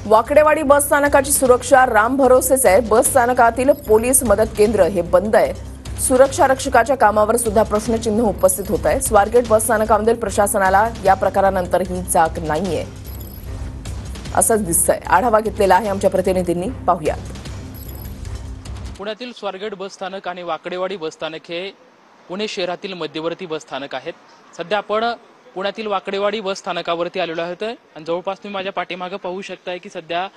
वाकडेवाडी बस स्थानकाची सुरक्षा राम भरोसेच आहे। बस स्थानकातील पोलीस मदत केंद्र हे बंद आहे। सुरक्षा रक्षकाच्या कामावर सुद्धा प्रश्नचिन्ह उपस्थित होत आहे। स्वारगेट बस स्थानकामधील प्रशासनाला या प्रकारानंतर ही जाग नाहीये असंच दिसतंय। आढावा घेतलेला आहे आमच्या प्रतिनिधींनी, पाहूयात। पुण्यातील स्वारगेट बस स्थानक आणि वाकडेवाडी बस स्थानक हे पुणे शहरातील मध्यवर्ती बस स्थानक आहेत। सध्या आपण पुण्यातील वाकडेवाडी बस स्थानकावरती आलेलो आहोत आणि जवळपास तुम्ही माझ्या पाठीमागे पाहू शकताय की सध्या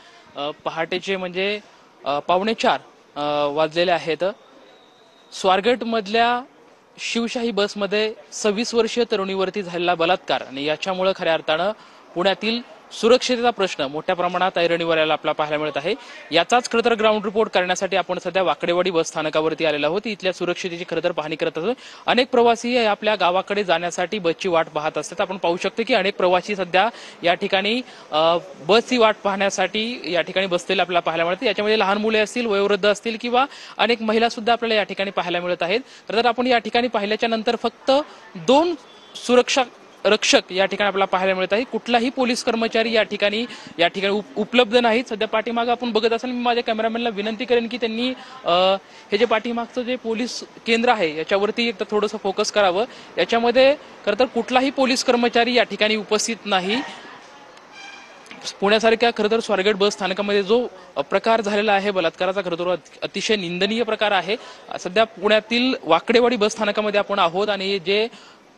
पहाटेचे म्हणजे 3:45 वाजलेले आहेत। स्वारगेट मधल्या शिवशाही बसमध्ये 26 वर्षीय तरुणीवरती झालेला बलात्कार आणि याच्यामुळे खऱ्या अर्थानं पुण्यातील सुरक्षेचा प्रश्न मोठ्या प्रमाणात ऐरणीवर यायला आपल्याला पाहायला मिळत आहे। याचाच खरं तर ग्राउंड रिपोर्ट करण्यासाठी आपण सध्या वाकडेवाडी बस स्थानकावरती आलेलो आहोत। इथल्या सुरक्षेची खरं तर पाहणी करत असतो। अनेक प्रवासी आपल्या गावाकडे जाण्यासाठी बसची वाट पाहत असतात। आपण पाहू शकतो की अनेक प्रवासी सध्या या ठिकाणी बसची वाट पाहण्यासाठी या ठिकाणी बसलेले आपल्याला पाहायला मिळते। याच्यामध्ये लहान मुले असतील, वयोवृद्ध असतील किंवा अनेक महिला सुद्धा आपल्याला या ठिकाणी पाहायला मिळत आहेत। तर आपण या ठिकाणी पाहिल्याच्या नंतर फक्त 2 सुरक्षा रक्षक या ठिकाणी आपल्याला पाहायला मिळत आहे। कुठलाही पोलीस कर्मचारी या ठिकाणी उपलब्ध नाहीत। सध्या पाठीमागे आपण बघत असाल, मी माझ्या कॅमेरामॅनला विनंती करेन की त्यांनी हे जे पाठीमागचं जे पोलीस केंद्र आहे याच्यावरती एक थोडंसं फोकस करावं। याच्यामध्ये खरं तर कुठलाही पोलीस कर्मचारी या ठिकाणी उपस्थित नाही। पुण्यासारख्या खरं तर स्वारगेट बस स्थानकामध्ये जो प्रकार झालेला आहे बलात्काराचा, खरं तर अतिशय निंदनीय प्रकार आहे। सध्या पुण्यातील वाकडेवाडी बस स्थानकामध्ये आपण आहोत आणि जे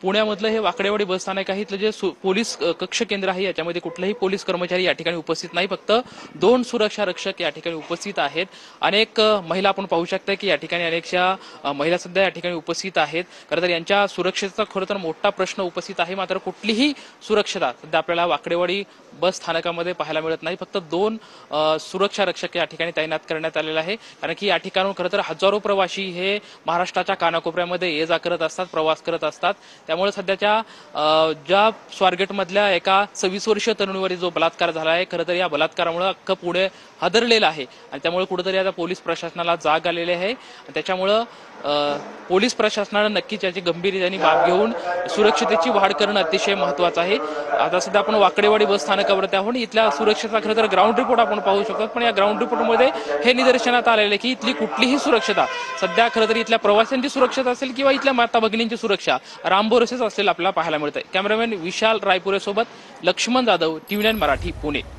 पुण्यामधलं हे वाकडेवाडी बस स्थानक आहे, इथलं जे पोलीस कक्ष केंद्र आहे याच्यामध्ये कुठलाही पोलीस कर्मचारी या ठिकाणी उपस्थित नाही। फक्त 2 सुरक्षा रक्षक या ठिकाणी उपस्थित आहेत। अनेक महिला आपण पाहू शकता की या ठिकाणी अनेकशा महिला सध्या या ठिकाणी उपस्थित आहेत। खरं तर यांच्या सुरक्षेचा खरं तर मोठा प्रश्न उपस्थित आहे। मात्र कुठलीही सुरक्षता सध्या आपल्याला वाकडेवाडी बस स्थानकामध्ये पाहायला मिळत नाही। फक्त 2 सुरक्षा रक्षक या ठिकाणी तैनात करण्यात आलेला आहे। कारण की या ठिकाणून खरं तर हजारो प्रवासी हे महाराष्ट्राच्या कानाकोपऱ्यामध्ये ये जा करत असतात, प्रवास करत असतात। त्यामुळे सध्याच्या ज्या स्वारगेट मधल्या एका 26 वर्षीय तरुणीवर जो बलात्कार झाला आहे, खरं तर या बलात्कारामुळे अख्खं पुणे हादरलेलं आहे आणि त्यामुळे कुठेतरी आता पोलीस प्रशासनाला जाग आलेली आहे। त्याच्यामुळे पोलीस प्रशासनानं नक्कीच याची गंभीरतेने बाब घेऊन सुरक्षतेची वाढ करणं अतिशय महत्त्वाचं आहे। आता सध्या आपण वाकडेवाडी बस स्थानकावरती आहोत। इथल्या सुरक्षेचा खरं तर ग्राउंड रिपोर्ट आपण पाहू शकतो, पण या ग्राउंड रिपोर्टमध्ये हे निदर्शनात आलेलं आहे की इथली कुठलीही सुरक्षता सध्या खरं तर इथल्या प्रवाशांची सुरक्षता असेल किंवा इथल्या माता भगिनींची सुरक्षा राम भरोसेच असलेलं आपल्याला पाहायला मिळतंय। कॅमेरामॅन विशाल रायपुरे सोबत लक्ष्मण जाधव, TV9 मराठी, पुणे।